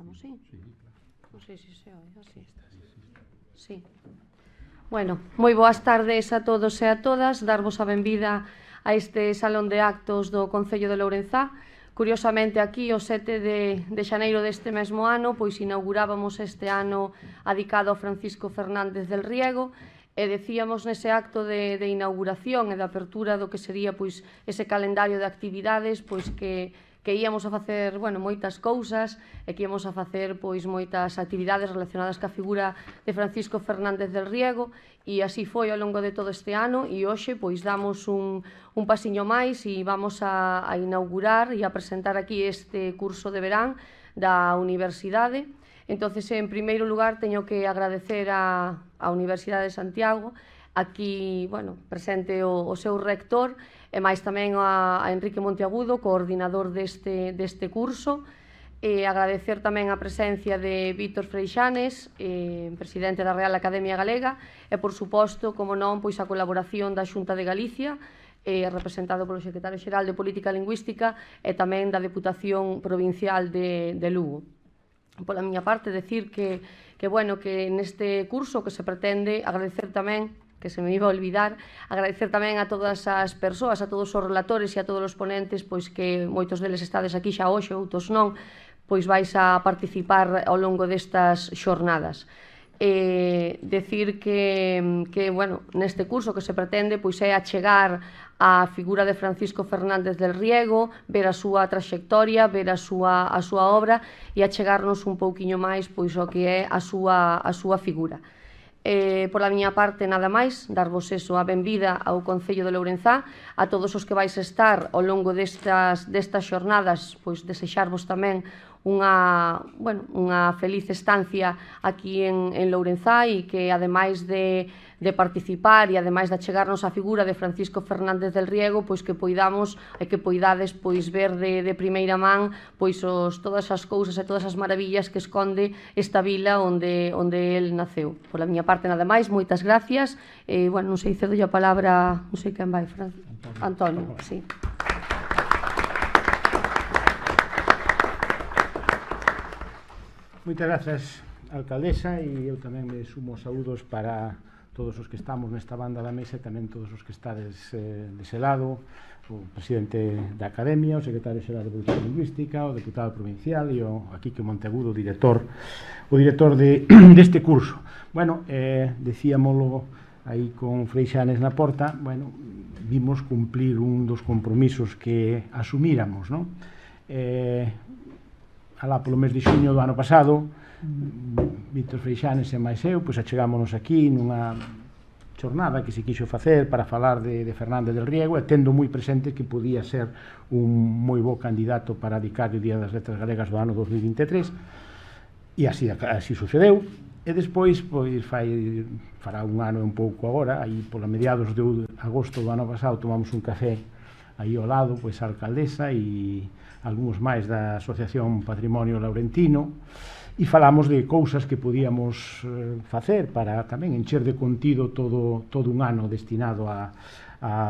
Empezamos, sí? Non sei se se oi, así. Sí. Bueno, moi boas tardes a todos e a todas. Darvos a benvida a este salón de actos do Concello de Lourenzá. Curiosamente, aquí, o 7 de xaneiro deste mesmo ano, pois inaugurábamos este ano adicado a Francisco Fernández del Riego, e decíamos nese acto de inauguración e de apertura do que sería pois ese calendario de actividades pois que íamos a facer, bueno, moitas cousas e que íamos a facer pois moitas actividades relacionadas ca figura de Francisco Fernández del Riego, e así foi ao longo de todo este ano, e hoxe pois damos un pasiño máis e vamos a inaugurar e a presentar aquí este curso de verán da Universidade. Entonces, en primeiro lugar, teño que agradecer á Universidade de Santiago, aquí, bueno, presente o seu rector, e máis tamén a Enrique Monteagudo, coordinador deste curso, e agradecer tamén a presencia de Víctor Freixanes, presidente da Real Academia Galega, e, por suposto, como non, pois a colaboración da Xunta de Galicia, representado polo secretario xeral de Política Lingüística, e tamén da Deputación Provincial de Lugo. Pola miña parte, decir que neste curso que se pretende agradecer tamén, que se me iba a olvidar, agradecer tamén a todas as persoas, a todos os relatores e a todos os ponentes, pois que moitos deles estades aquí xa hoxe, outros non, pois vais a participar ao longo destas xornadas. Decir que neste curso que se pretende pois é achegar a figura de Francisco Fernández del Riego, ver a súa traxectoria, ver a súa obra e achegarnos un pouquiño máis pois o que é a súa figura. Pola miña parte, nada máis, darvos a benvida ao Concello de Lourenzá, a todos os que vais estar ao longo destas xornadas, pois desexarvos tamén unha feliz estancia aquí en Lourenzá, e que ademais de participar e ademais de achegarnos a figura de Francisco Fernández del Riego, pois que poidamos e que poidades pois ver de primeira man pois todas as cousas e todas as maravillas que esconde esta vila onde el naceu. Pola miña parte, nada máis, moitas gracias. Non sei, cedo a palabra, non sei quen vai, Antonio, sí. Moitas grazas, alcaldesa, e eu tamén me sumo saúdos para todos os que estamos nesta banda da mesa e tamén todos os que estades dese lado, o presidente da Academia, o secretario xeral de Política Lingüística, o deputado provincial e o Quique Monteagudo, o director deste curso. Bueno, decíamolo aí con Freixanes na porta, vimos cumplir un dos compromisos que asumíramos, non? Alá polo mes de xuño do ano pasado, Víctor Freixanes e máis eu achegámonos aquí nunha xornada que se quixo facer para falar de Fernández del Riego, e tendo moi presente que podía ser un moi bo candidato para adicar o Día das Letras Galegas do ano 2023, e así sucedeu. E despois, fará un ano e un pouco agora, aí pola mediados de agosto do ano pasado, tomamos un café aí ao lado, a alcaldesa e algúns máis da Asociación Patrimonio Laurentino, e falamos de cousas que podíamos facer para tamén encher de contido todo un ano destinado a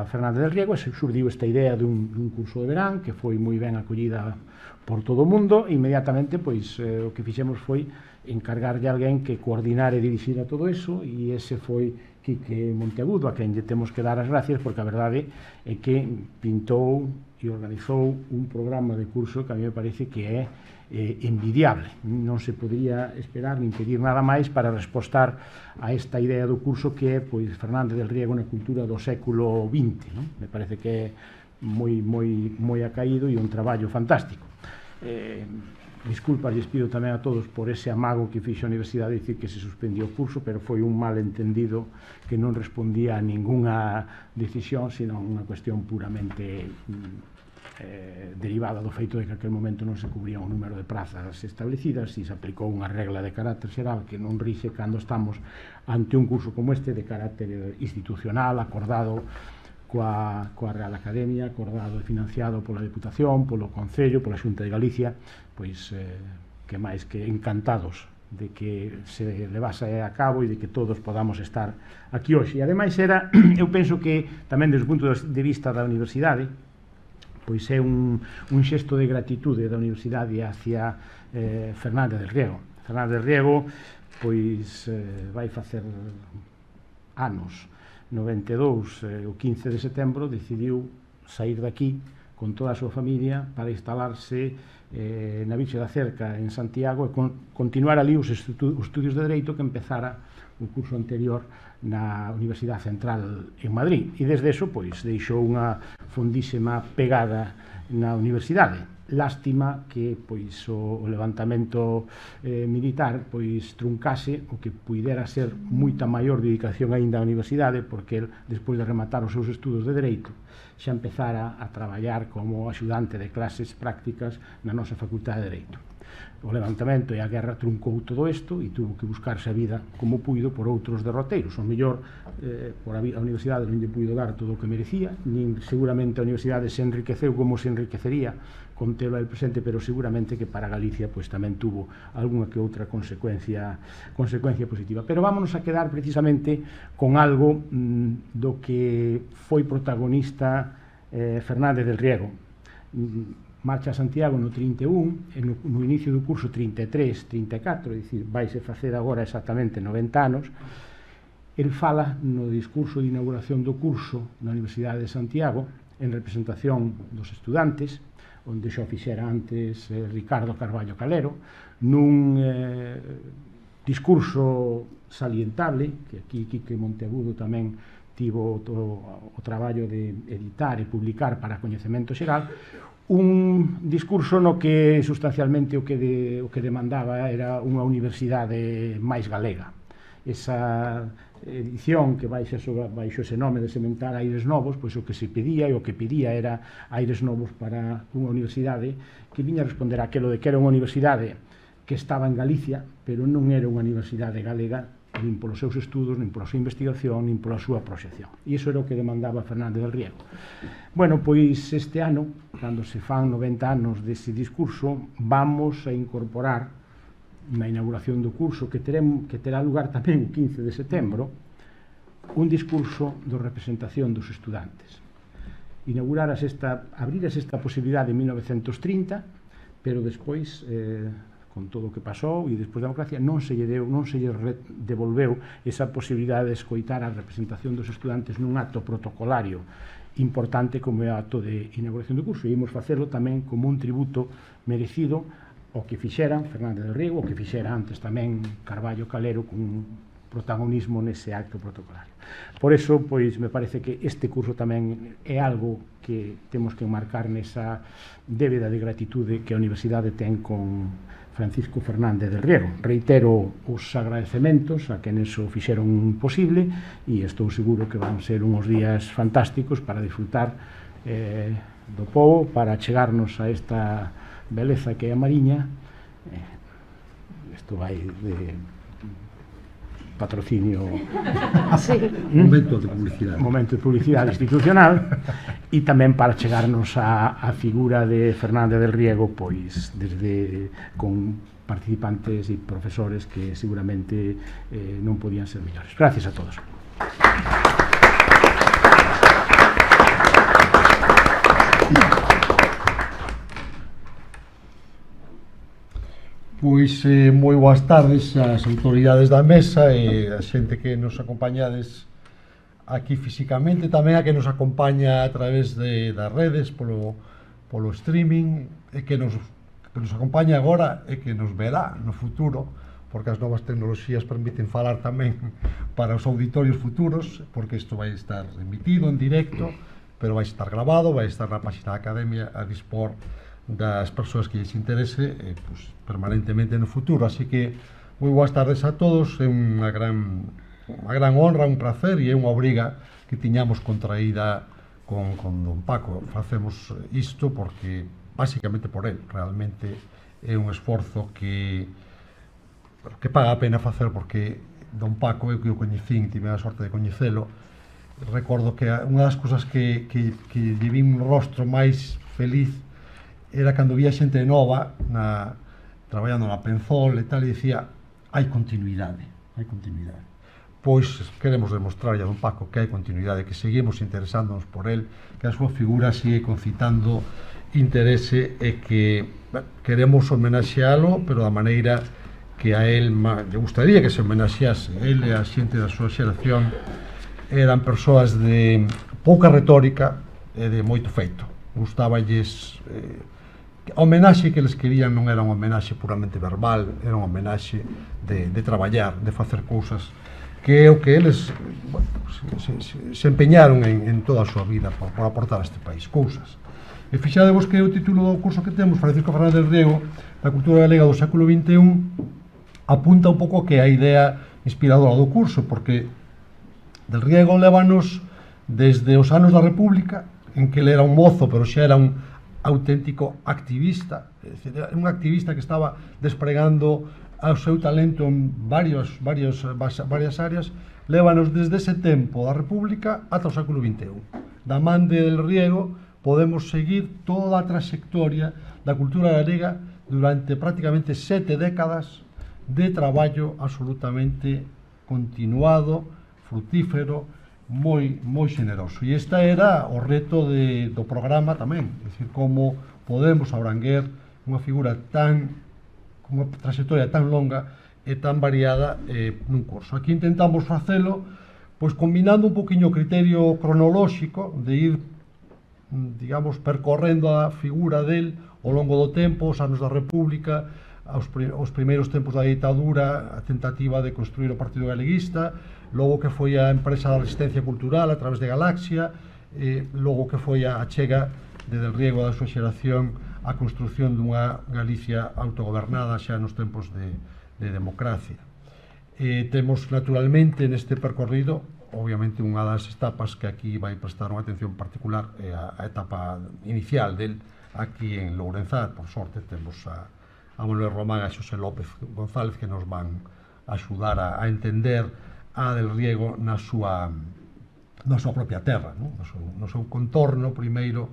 Fernández del Riego, e surdiu esta idea dun curso de verán que foi moi ben acollida por todo o mundo. Inmediatamente, o que fixemos foi encargarlle a alguén que coordinara e dirixira todo eso, e ese foi Quique Monteagudo, a quen lle temos que dar as gracias, porque a verdade é que pintou e organizou un programa de curso que a mí me parece que é envidiable. Non se podría esperar nin pedir nada máis para respostar a esta idea do curso que é Fernández del Riego na cultura do século XX. Me parece que é moi acaído e un traballo fantástico. Disculpas, lles pido tamén a todos por ese amago que fixo a Universidade de dicir que se suspendió o curso, pero foi un mal entendido que non respondía a ninguna decisión, sino unha cuestión puramente derivada do feito de que aquel momento non se cubría un número de prazas establecidas e se aplicou unha regla de carácter xeral que non rixe cando estamos ante un curso como este de carácter institucional, acordado coa Real Academia, acordado e financiado pola Deputación, polo Concello, pola Xunta de Galicia, que máis que encantados de que se levase a cabo e de que todos podamos estar aquí hoxe. E ademais eu penso que tamén desde o punto de vista da universidade, pois é un xesto de gratitude da Universidade hacia Fernández del Riego. Fernández del Riego pois vai facer anos, 92, o 15 de setembro decidiu sair daqui con toda a súa familia para instalarse na Virxe da Cerca en Santiago e continuar ali os estudios de Dereito que empezara o curso anterior na Universidade Central en Madrid, e desde eso pois deixou unha fondísima pegada na universidade. Lástima que pois o levantamento militar pois truncase o que puidera ser moita maior dedicación aínda á universidade, porque el, despois de rematar os seus estudos de Dereito, xa empezara a traballar como axudante de clases prácticas na nosa Facultade de Dereito. O levantamento e a guerra truncou todo isto e tuvo que buscarse a vida como puido por outros derroteiros. O mellor, por a universidade non lle puido dar todo o que merecía, nin seguramente a universidade se enriqueceu como se enriquecería con telo el presente, pero seguramente que para Galicia pois tamén tuvo algunha que outra consecuencia positiva. Pero vámonos a quedar precisamente con algo do que foi protagonista Fernández del Riego. Marcha a Santiago no 31, e no inicio do curso 33, 34, é dicir, vaise facer agora exactamente 90 anos. El fala no discurso de inauguración do curso na Universidade de Santiago en representación dos estudantes, onde xa o fixera antes Ricardo Carballo Calero, nun discurso salientable, que aquí Quique Monteagudo tamén tivo o traballo de editar e publicar para coñecemento xeral, un discurso no que sustancialmente o que demandaba era unha universidade máis galega. Esa edición que baixo ese nome de Sementar Aires Novos, pois o que se pedía e o que pedía era aires novos para unha universidade que viña a responder aquilo de que era unha universidade que estaba en Galicia, pero non era unha universidade galega nin polos seus estudos, nin pola súa investigación, nin pola súa proxección. E iso era o que demandaba Fernández del Riego. Bueno, pois este ano, cando se fan 90 anos dese discurso, vamos a incorporar na inauguración do curso, que terá lugar tamén o 15 de setembro, un discurso de representación dos estudantes. Abriras esta posibilidade en 1930, pero despois con todo o que pasou e despois da democracia non se lle devolveu esa posibilidade de escoitar a representación dos estudantes nun acto protocolario importante como é o acto de inauguración do curso, e imos facelo tamén como un tributo merecido ao que fixeran Fernández del Riego, o que fixera antes tamén Carballo Calero con protagonismo nese acto protocolario. Por eso, pois, me parece que este curso tamén é algo que temos que enmarcar nesa débeda de gratitude que a Universidade ten con Francisco Fernández del Riego. Reitero os agradecementos a quenes o fixeron posible e estou seguro que van ser uns días fantásticos para disfrutar do pobo, para chegarnos a esta beleza que é a Mariña. Isto vai de patrocinio, Sí. Momento de publicidade institucional, e tamén para chegarnos a figura de Fernández del Riego, pois desde con participantes e profesores que seguramente non podían ser mellores. Gracias a todos. Pois moi boas tardes ás autoridades da mesa e a xente que nos acompañades aquí físicamente, tamén a que nos acompaña a través das redes polo streaming e que nos acompaña agora e que nos verá no futuro, porque as novas tecnoloxías permiten falar tamén para os auditorios futuros, porque isto vai estar emitido en directo, pero vai estar grabado, vai estar na página da Academia a dispor das persoas que lles interese pues, permanentemente no futuro. Así que moi boas tardes a todos, é unha gran honra, un placer e é unha obriga que tiñamos contraída con don Paco. Facemos isto porque basicamente por él, realmente é un esforzo que paga a pena facer, porque don Paco, eu que o coñecín, tive a sorte de coñecelo, recordo que unha das cousas que lle vin un rostro máis feliz era cando vía xente nova traballando na Penzol e tal, e dicía hai continuidade, pois queremos demostrarlle a don Paco que hai continuidade, que seguimos interesándonos por el, que a súa figura sigue concitando interese e que queremos homenaxealo, pero da maneira que a él lle gustaría que se homenaxease. El e a xente da súa xeración eran persoas de pouca retórica e de moito feito. Gustaballes a homenaxe que eles querían non era unha homenaxe puramente verbal, era unha homenaxe de traballar, de facer cousas, que é o que eles se empeñaron en toda a súa vida por aportar a este país, cousas. E fixadevos que o título do curso que temos, Francisco Fernández del Riego, da cultura galega do século XXI, apunta un pouco que a idea inspiradora do curso, porque Del Riego lévanos desde os anos da República, en que ele era un mozo, pero xa era un auténtico activista, un activista que estaba despregando o seu talento en varias áreas, lévanos desde ese tempo da República ata o século XXI. Da man de Del Riego podemos seguir toda a trayectoria da cultura galega durante prácticamente 7 décadas de traballo absolutamente continuado, frutífero, moi xeneroso. E esta era o reto do programa tamén, é dicir, como podemos abranguer unha figura unha trayectoria tan longa e tan variada nun curso. Aquí intentamos facelo pois combinando un poquinho o criterio cronolóxico de ir, digamos, percorrendo a figura del ao longo do tempo, os anos da República, os primeiros tempos da ditadura, a tentativa de construir o Partido Galeguista, logo que foi a empresa da resistencia cultural a través de Galaxia, logo que foi a chega de Del Riego da súa xeración a construción dunha Galicia autogobernada xa nos tempos de democracia. Temos naturalmente neste percorrido, obviamente, unha das etapas que aquí vai prestar unha atención particular é a etapa inicial del aquí en Lourenzá. Por sorte temos a Manuel Román e a Xosé López González que nos van axudar a entender a Del Riego na súa propia terra, no seu contorno primeiro,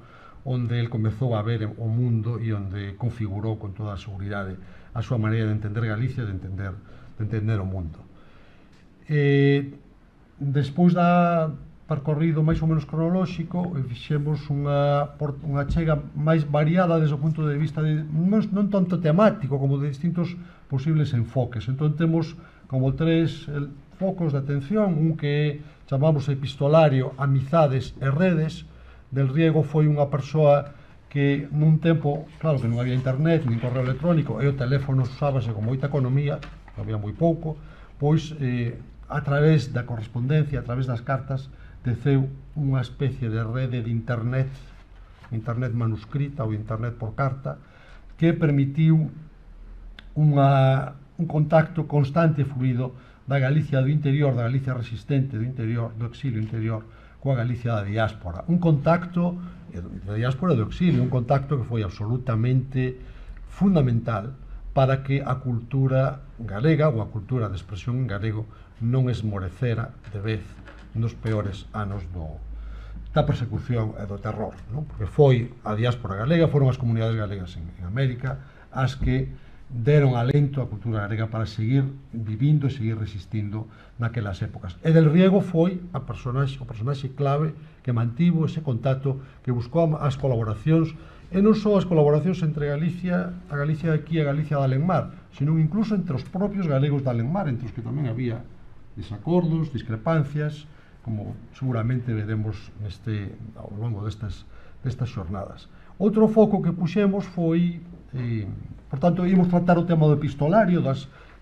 onde el comezou a ver o mundo e onde configurou con toda a seguridade a súa maneira de entender Galicia, de entender o mundo. Despois da percorrido máis ou menos cronolóxico, fixemos unha chega máis variada desde o punto de vista non tanto temático como de distintos posibles enfoques. Entón temos como 3 focos de atención, un que chamamos epistolario, amizades e redes. Del Riego foi unha persoa que nun tempo, claro que non había internet, nin correo electrónico, e o teléfono usábase con moita economía, había moi pouco, pois a través da correspondencia, a través das cartas, teceu unha especie de rede de internet manuscrita ou internet por carta, que permitiu un contacto constante e fluido da Galicia do interior, da Galicia resistente do interior, do exilio interior, coa Galicia da diáspora. Un contacto da diáspora e do exilio, un contacto que foi absolutamente fundamental para que a cultura galega ou a cultura de expresión en galego non esmorecera de vez nos peores anos da persecución e do terror, porque foi a diáspora galega, foron as comunidades galegas en América as que deron alento á cultura galega para seguir vivindo e seguir resistindo naquelas épocas. E Del Riego foi o personaxe clave que mantivo ese contacto, que buscou as colaboracións, e non só as colaboracións entre a Galicia de aquí e a Galicia de Alenmar, sino incluso entre os propios galegos de Alenmar, entre os que tamén había desacordos, discrepancias, como seguramente veremos ao longo destas xornadas. Outro foco que puxemos foi, por tanto, ímos tratar o tema do epistolario,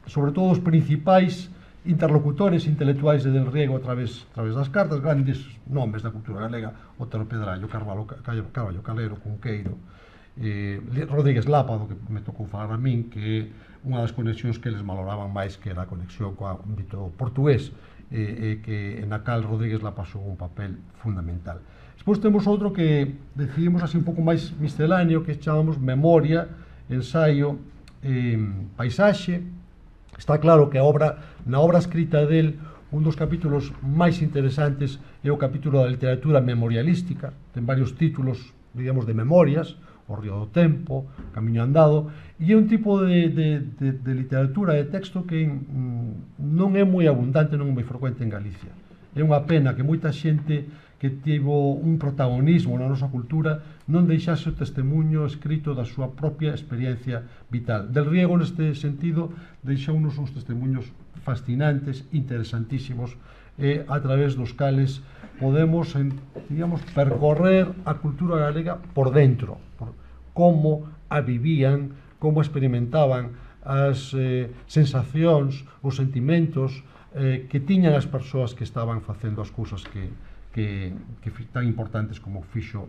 sobre todo os principais interlocutores intelectuais de Del Riego a través das cartas, grandes nomes da cultura galega, Otero Pedrallo, Carballo Calero, Cunqueiro, Rodríguez Lápado, que me tocou falar a min, que unha das conexións que eles valoraban máis que era a conexión co ámbito portugués, que na cal Rodríguez la pasou un papel fundamental. Despois temos outro que decidimos así un pouco máis misceláneo, que chamamos Memoria, Ensaio, Paisaxe. Está claro que na obra escrita del, un dos capítulos máis interesantes é o capítulo da literatura memorialística. Ten varios títulos, digamos, de memorias, O río do tempo, Camiño andado, e é un tipo de literatura, de texto que non é moi abundante, non é moi frecuente en Galicia. É unha pena que moita xente que tivo un protagonismo na nosa cultura non deixase o testemunho escrito da súa propia experiencia vital. Del Riego, neste sentido, deixounos uns testemunhos fascinantes, interesantísimos, e a través dos cales podemos, digamos, percorrer a cultura galega por dentro, por como a vivían, como experimentaban as sensacións, os sentimentos que tiñan as persoas que estaban facendo as cousas que tan importantes como fixo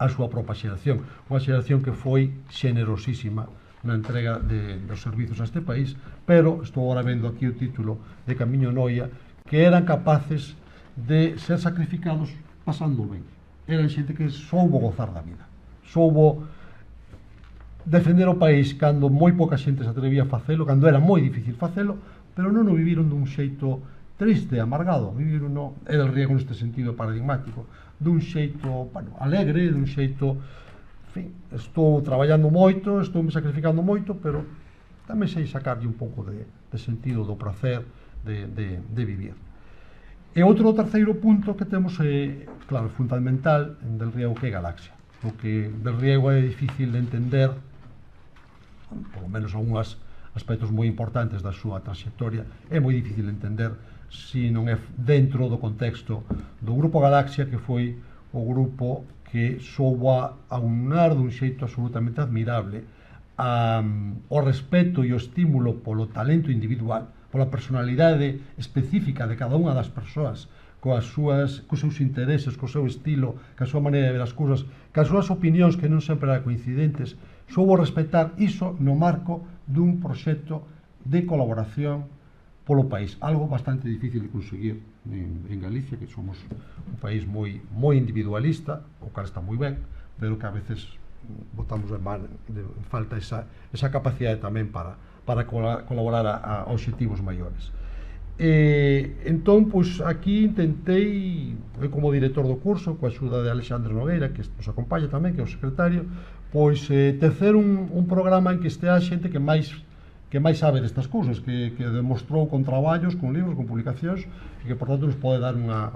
a súa propia xeración. Unha xeración que foi xenerosísima na entrega dos servizos a este país, pero estou agora vendo aquí o título de Camiño Noia, que eran capaces de ser sacrificados pasando ben. Eran xente que soubo gozar da vida, soubo defender o país cando moi pouca xente se atrevía a facelo, cando era moi difícil facelo, pero non o viviron dun xeito triste, amargado. Viviron, era el Riego neste sentido paradigmático, dun xeito, bueno, alegre, dun xeito, en fin, estou traballando moito, estou me sacrificando moito, pero tamén sei sacarlle un pouco de sentido do prazer de vivir. E outro terceiro punto que temos é, claro, fundamental en Del Riego, que é Galaxia. O que Del Riego é difícil de entender, por lo menos algúns aspectos moi importantes da súa trayectoria, é moi difícil de entender se non é dentro do contexto do Grupo Galaxia, que foi o grupo que soubo aunar dun xeito absolutamente admirable o respeto e o estímulo polo talento individual, pola personalidade específica de cada unha das persoas, cos seus intereses, co seu estilo, ca súa maneira de ver as cousas, cas súas opinións que non sempre eran coincidentes. Soubo respetar iso no marco dun proxecto de colaboración polo país, algo bastante difícil de conseguir en Galicia, que somos un país moi individualista, o cal está moi ben, pero que a veces botamos en falta esa capacidade tamén para colaborar a obxectivos maiores. Entón, pois, aquí intentei, como director do curso, coa axuda de Alexandre Nogueira, que nos acompaña tamén, que é o secretario, pois tecer un programa en que estea a xente que máis sabe destas cousas, que demostrou con traballos, con libros, con publicacións, e que, por tanto, nos pode dar unha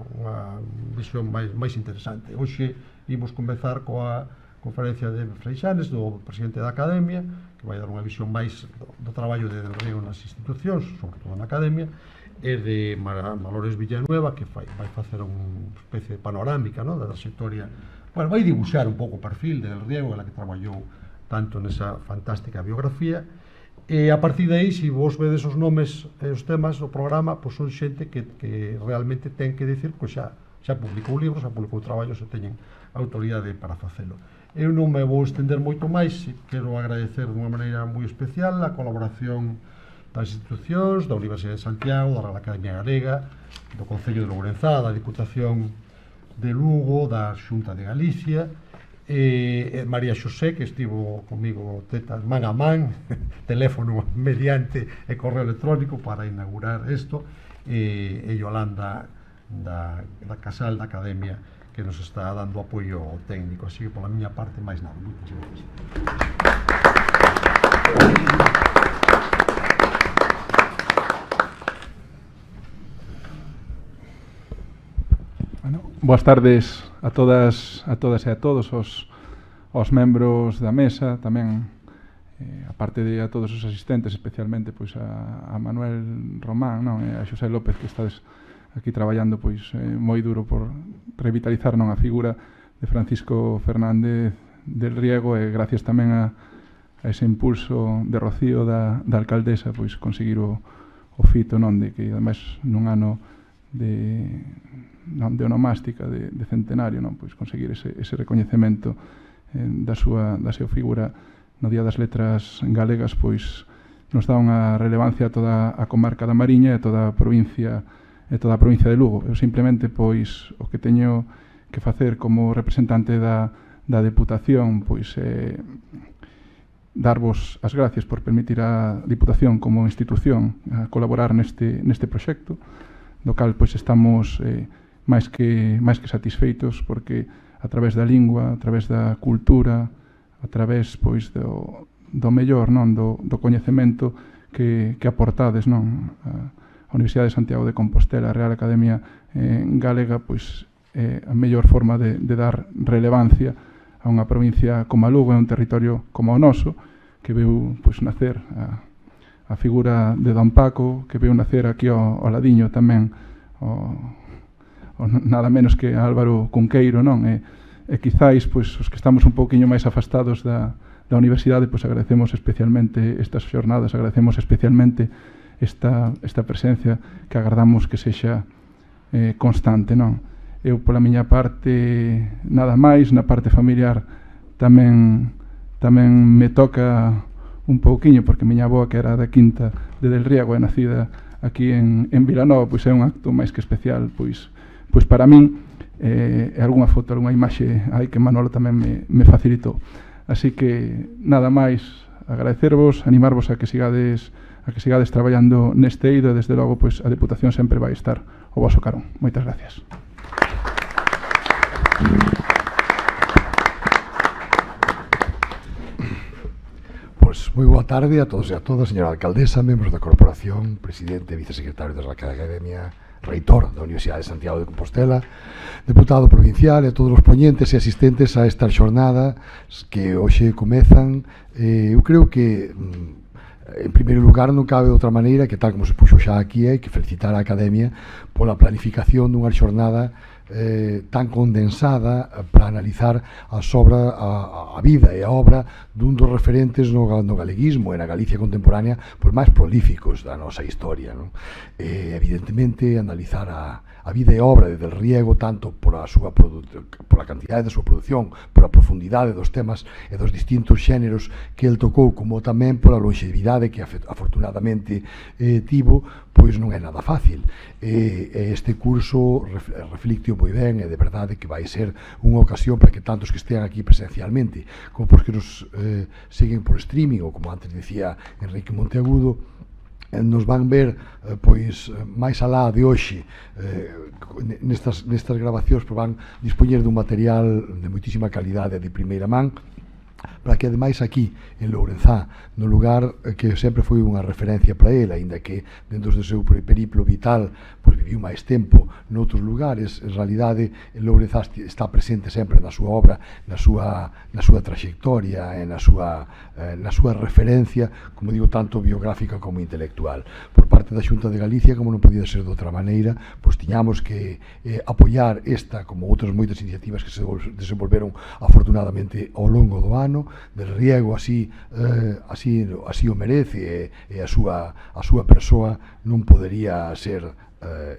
visión máis interesante. Hoxe imos comezar coa conferencia de Freixanes, do presidente da Academia, que vai dar unha visión máis do traballo de Del Riego nas institucións, sobre todo na Academia, e de Malores Villanueva, que vai facer unha especie de panorámica, da trayectoria. Bueno, vai dibuixar un pouco o perfil de Del Riego, que traballou tanto nesa fantástica biografía. E a partir de aí, se vos vedes os nomes e os temas do programa, pois son xente que realmente ten que dicir que xa publicou libros, xa publicou traballos e teñen autoridade para facelo. Eu non me vou estender moito máis, quero agradecer dunha maneira moi especial a colaboración das institucións, da Universidade de Santiago, da Real Academia Galega, do Concello de Lourenzá, da Diputación de Lugo, da Xunta de Galicia, María Xosé, que estivo comigo tetas man a man, teléfono mediante e correo electrónico para inaugurar isto, e Yolanda da Casal da Academia, que nos está dando apoio técnico. Así que, pola miña parte, máis nada. Moitas gracias. Boas tardes a todas e a todos os membros da mesa, tamén aparte de a todos os asistentes, especialmente pois a Manuel Román, e a Xosé López, que estades aquí traballando pois moi duro por revitalizar a figura de Francisco Fernández del Riego, e gracias tamén a ese impulso de Rocío da alcaldesa, pois conseguir o fito, de que ademais nun ano de onomástica, de centenario, pois conseguir ese recoñecemento da súa figura no Día das Letras Galegas, pois nos dá unha relevancia a toda a comarca da Mariña e toda a provincia de Lugo. Eu simplemente, pois, o que teño que facer como representante da Deputación, pois darvos as gracias por permitir a Diputación como institución a colaborar neste proxecto, do cal pois estamos máis que satisfeitos, porque a través da lingua, a través da cultura, a través pois do mellor, non, do coñecemento que aportades, non, a Universidade de Santiago de Compostela, a Real Academia Galega, pois a mellor forma de dar relevancia a unha provincia como a Lugo, a un territorio como o noso, que veu pois nacer a figura de Don Paco, que veu nacer aquí ao ladiño tamén nada menos que Álvaro Cunqueiro, non? E quizáis, pois, os que estamos un pouquiño máis afastados da universidade, pois agradecemos especialmente estas xornadas, agradecemos especialmente esta presencia que agardamos que sexa constante, non? Eu, pola miña parte, nada máis, na parte familiar tamén me toca un pouquiño, porque a miña avoa, que era da Quinta de Del Riego, é nacida aquí en Vilanova, pois é un acto máis que especial, pois para min, e algunha foto, algunha imaxe aí que Manolo tamén me facilitou. Así que, nada máis, agradecervos, animarvos a que sigades traballando neste eido, e desde logo, pois, a Deputación sempre vai estar ao voso carón. Moitas gracias. Pois moi boa tarde a todos e a todas, señora alcaldesa, membros da corporación, presidente e vicesecretario da Academia, reitor da Universidade de Santiago de Compostela, deputado provincial e todos os poñentes e asistentes a esta xornada que hoxe comezan. Eu creo que en primeiro lugar non cabe de outra maneira que, tal como se puxo xa aquí, hai que felicitar a Academia pola planificación dunha xornada tan condensada para analizar a vida e a obra dun dos referentes no galeguismo e na Galicia contemporánea pois máis prolíficos da nosa historia, non? Evidentemente, analizar a vida e obra de Del Riego, tanto por a cantidade da súa produción, por a profundidade dos temas e dos distintos xéneros que el tocou, como tamén pola longevidade que afortunadamente tivo, pois non é nada fácil. Este curso reflictio moi ben, e de verdade que vai ser unha ocasión para que tantos que estean aquí presencialmente como os que nos seguen por streaming, ou como antes dicía Enrique Monteagudo, nos van ver pois máis alá de hoxe nestas grabacións, pois van dispoñer dun material de moitísima calidade de primeira man, para que ademais aquí en Lourenzá, no lugar que sempre foi unha referencia para ele, aínda que dentro do seu periplo vital pois viviu máis tempo noutros lugares, en realidade en Lourenzá está presente sempre na súa obra, na súa trayectoria e na súa referencia, como digo, tanto biográfica como intelectual. Por parte da Xunta de Galicia, como non podía ser de outra maneira, pois tiñamos que apoiar esta, como outras moitas iniciativas que se desenvolveron afortunadamente ao longo do ano. Del Riego así o merece, e a súa persoa non podería ser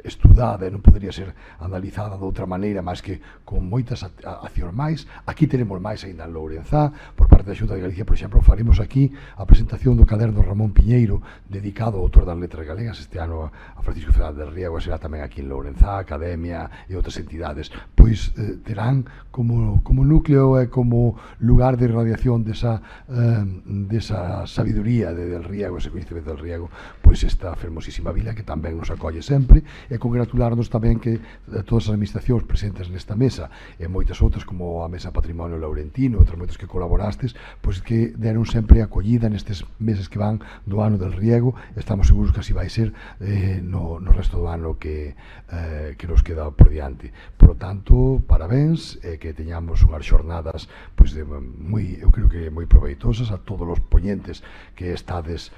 estudada e non podería ser analizada de outra maneira máis que con moitas accións máis. Aquí tenemos máis ainda en Lourenzá. Por parte da Xunta de Galicia, por exemplo, faremos aquí a presentación do caderno Ramón Piñeiro, dedicado ao autor das letras galegas. Este ano a Francisco Fernández del Riego será tamén aquí en Lourenzá, Academia e outras entidades, pois terán como núcleo e como lugar de irradiación desa sabiduría de Del Riego, ese coñecemento del Riego, pois esta fermosísima vila que tamén nos acolle sempre, e congratularnos tamén que todas as administracións presentes nesta mesa e moitas outras, como a Mesa Patrimonio Laurentino, outras moitas que colaborastes, pois que deron sempre acollida nestes meses que van do ano del Riego. Estamos seguros que así vai ser no resto do ano que nos queda por diante. Por lo tanto, parabéns, que teñamos unhas xornadas pois eu creo que moi proveitosas a todos os poñentes que estades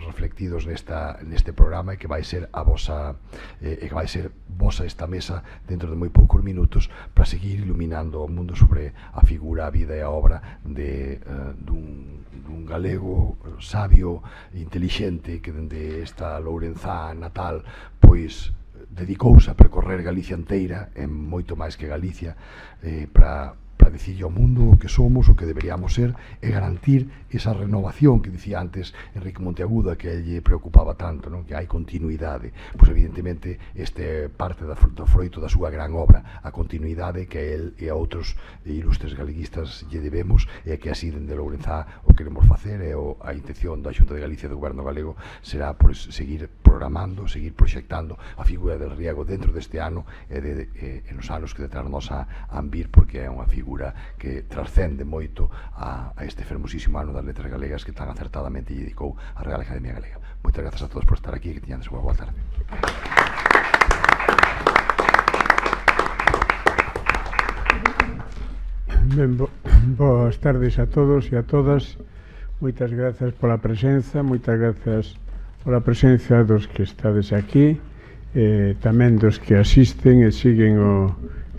reflectidos neste programa, e que vai ser a vosa esta mesa dentro de moi poucos minutos para seguir iluminando o mundo sobre a figura, a vida e a obra dun galego sabio e intelixente que dende esta Lourenzá natal pois dedicouse a percorrer Galicia inteira, e moito máis que Galicia, para dicirlle ao mundo o que somos, o que deberíamos ser, e garantir esa renovación que dicía antes Enrique Monteagudo, que a lle preocupaba tanto, non? Que hai continuidade. Pois evidentemente este parte do froito da súa gran obra, a continuidade que a el e a outros ilustres galeguistas lle debemos, e que así dende Lourenzá o queremos facer, e a intención da Xunta de Galicia do Goberno galego será pois seguir programando, seguir proxectando a figura del Riego dentro deste ano e nos anos que detrás nos a vir, porque é unha figura figura que trascende moito a este fermosísimo ano das letras galegas que tan acertadamente lle dedicou a Real Academia Galega. Moitas grazas a todos por estar aquí e que teñades unha boa tarde. Ben, boas tardes a todos e a todas. Moitas grazas pola presenza, moitas grazas pola presenza dos que estades aquí, tamén dos que asisten e siguen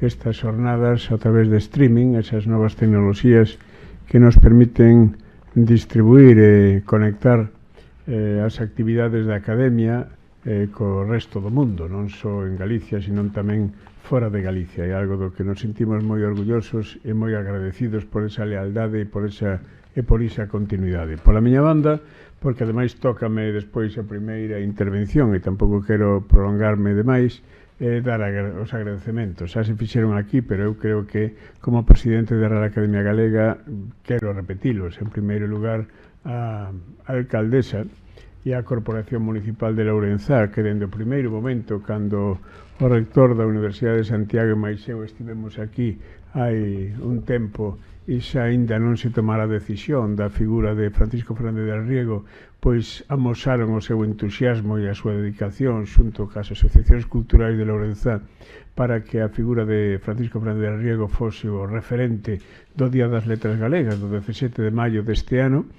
estas jornadas a través de streaming, esas novas tecnoloxías que nos permiten distribuir e conectar as actividades da Academia co resto do mundo, non só en Galicia, senón tamén fora de Galicia. É algo do que nos sentimos moi orgullosos e moi agradecidos por esa lealdade e por esa continuidade. Pola miña banda, porque ademais tócame despois a primeira intervención e tampouco quero prolongarme demais, dar os agradecementos. Xa se fixeron aquí, pero eu creo que como presidente da Real Academia Galega quero repetilos. En primeiro lugar, a alcaldesa e a Corporación Municipal de Lourenzá, que dende o primeiro momento, cando o rector da Universidade de Santiago e máis eu estivemos aquí hai un tempo e xa aínda non se tomara a decisión da figura de Francisco Fernández del Riego, pois amosaron o seu entusiasmo e a súa dedicación xunto cas asociacións culturais de Lourenzá para que a figura de Francisco Fernández del Riego fose o referente do Día das Letras Galegas do 17 de maio deste ano,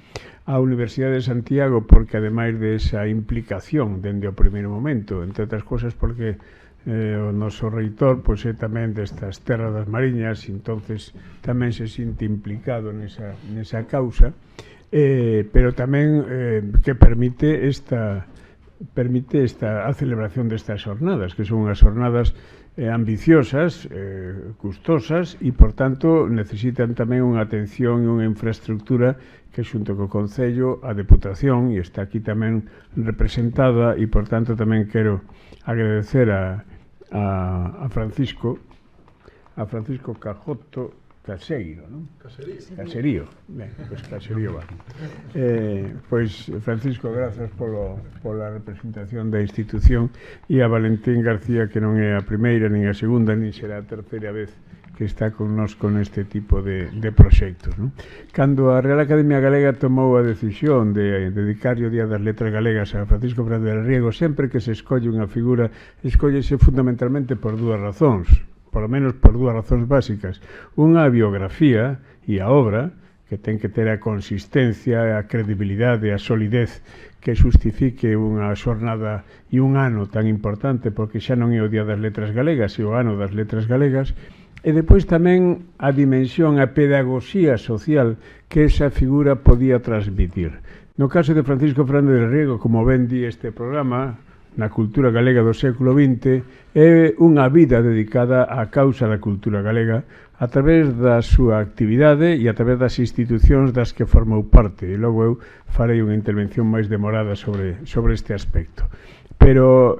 a Universidade de Santiago porque ademais de esa implicación dende o primeiro momento, entre outras cosas porque o noso reitor pois é tamén destas terras das Mariñas, entonces tamén se sinte implicado nesa causa, pero tamén que permite a celebración destas jornadas, que son unhas jornadas ambiciosas, custosas e, por tanto, necesitan tamén unha atención e unha infraestructura que xunto co Concello, a Deputación, e está aquí tamén representada, e, por tanto, tamén quero agradecer a Francisco Cajoto Caseiro, non? Caserío. Ben, pois Caserío va. Pois, Francisco, grazas pola representación da institución e a Valentín García, que non é a primeira, nin a segunda, nin será a terceira vez que está connosco neste tipo de proxectos, non? Cando a Real Academia Galega tomou a decisión de dedicar o Día das Letras Galegas a Francisco Fernández del Riego, sempre que se escolle unha figura, escóllese fundamentalmente por dúas razóns, polo menos por dúas razóns básicas. Unha, a biografía e a obra, que ten que ter a consistencia, a credibilidade, a solidez que xustifique unha xornada e un ano tan importante, porque xa non é o Día das Letras Galegas, é o ano das Letras Galegas. E depois tamén a dimensión, a pedagogía social que esa figura podía transmitir. No caso de Francisco Fernández del Riego, como ben di este programa, na cultura galega do século XX, é unha vida dedicada á causa da cultura galega a través da súa actividade e a través das institucións das que formou parte. E logo eu farei unha intervención máis demorada sobre este aspecto. Pero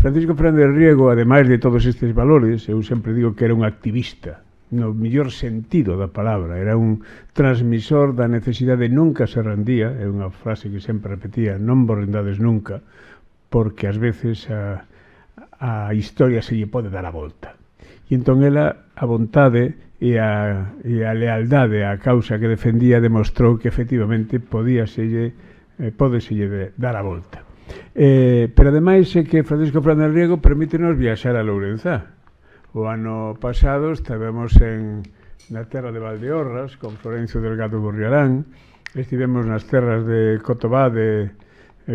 Francisco Fernández del Riego, ademais de todos estes valores, eu sempre digo que era un activista, no mellor sentido da palabra, era un transmisor da necesidade nunca se rendía, é unha frase que sempre repetía, non vos rendades nunca, porque ás veces a historia se lle pode dar a volta. E entón ela, a vontade e a lealdade á causa que defendía demostrou que efectivamente podeselle dar a volta. Pero ademais é que Francisco Fernández del Riego permítenos viaxar a Lourenzá. O ano pasado estivemos na terra de Valdeorras con Florencio Delgado Gurriarán, estivemos nas terras de Cotobade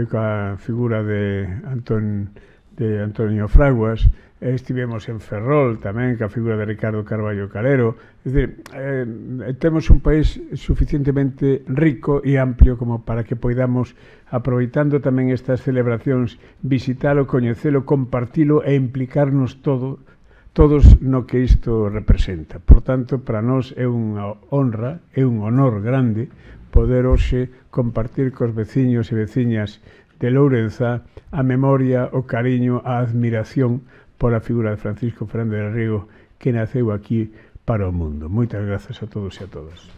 coa figura de Antonio Fraguas, estivemos en Ferrol tamén coa figura de Ricardo Carballo Calero. É dicir, temos un país suficientemente rico e amplio como para que poidamos, aproveitando tamén estas celebracións, visitalo, coñecelo, compartilo e implicarnos todos no que isto representa. Por tanto, para nós é unha honra, é un honor grande poder hoxe compartir cos veciños e veciñas de Lourenzá a memoria, o cariño, a admiración pola figura de Francisco Fernández del Riego que naceu aquí para o mundo. Moitas grazas a todos e a todas.